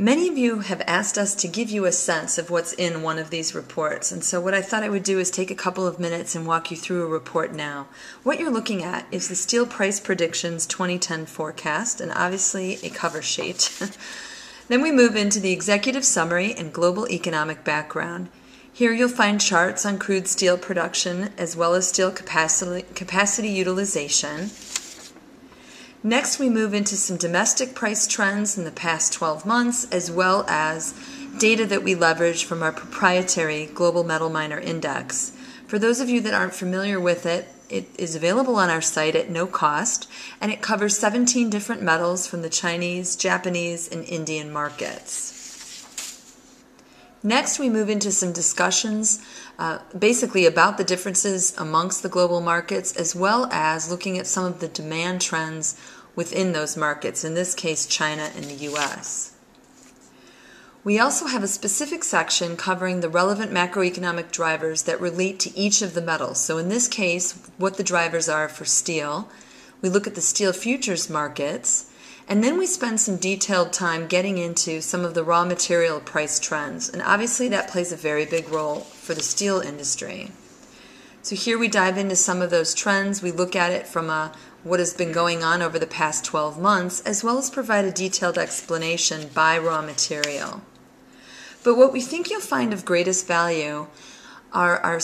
Many of you have asked us to give you a sense of what's in one of these reports, and so what I thought I would do is take a couple of minutes and walk you through a report now. What you're looking at is the Steel Price Predictions 2010 forecast, and obviously a cover sheet. Then we move into the executive summary and global economic background. Here you'll find charts on crude steel production as well as steel capacity utilization. Next, we move into some domestic price trends in the past 12 months, as well as data that we leverage from our proprietary Global MetalMiner Index. For those of you that aren't familiar with it, it is available on our site at no cost, and it covers 17 different metals from the Chinese, Japanese, and Indian markets. Next, we move into some discussions basically about the differences amongst the global markets, as well as looking at some of the demand trends within those markets, in this case China and the US. We also have a specific section covering the relevant macroeconomic drivers that relate to each of the metals. So in this case, what the drivers are for steel. We look at the steel futures markets, and then we spend some detailed time getting into some of the raw material price trends. And obviously that plays a very big role for the steel industry. So here we dive into some of those trends. We look at it from what has been going on over the past 12 months, as well as provide a detailed explanation by raw material. But what we think you'll find of greatest value are our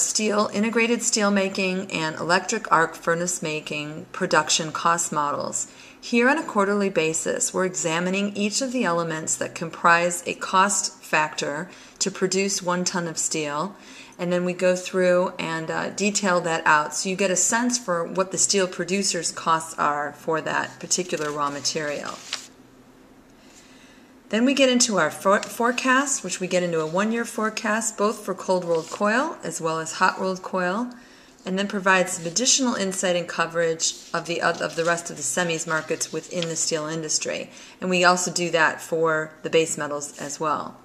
integrated steel making and electric arc furnace making production cost models. Here on a quarterly basis, we're examining each of the elements that comprise a cost factor to produce 1 ton of steel, and then we go through and detail that out so you get a sense for what the steel producer's costs are for that particular raw material. Then we get into our forecast, which we get into a 1-year forecast, both for cold-rolled coil as well as hot-rolled coil, and then provide some additional insight and coverage of the rest of the semis markets within the steel industry. And we also do that for the base metals as well.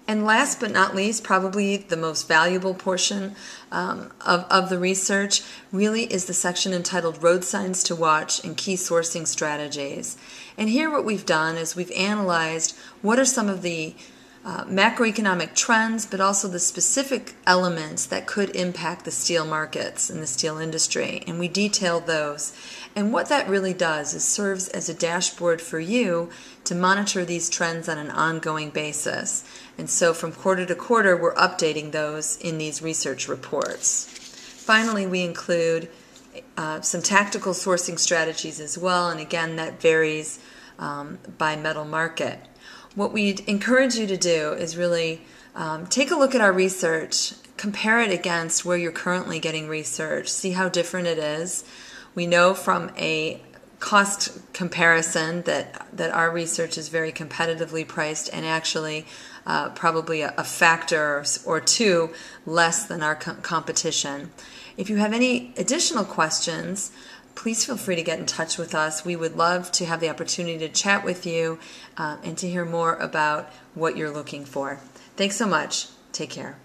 And last but not least, probably the most valuable portion of the research really is the section entitled Road Signs to Watch and Key Sourcing Strategies. And here what we've done is we've analyzed what are some of the macroeconomic trends, but also the specific elements that could impact the steel markets and the steel industry. And we detail those. And what that really does is serves as a dashboard for you to monitor these trends on an ongoing basis. And so from quarter to quarter, we're updating those in these research reports. Finally, we include some tactical sourcing strategies as well, and again, that varies by metal market. What we'd encourage you to do is really take a look at our research, compare it against where you're currently getting research, see how different it is. We know from a cost comparison that our research is very competitively priced and actually probably a factor or two less than our competition. If you have any additional questions, please feel free to get in touch with us. We would love to have the opportunity to chat with you and to hear more about what you're looking for. Thanks so much. Take care.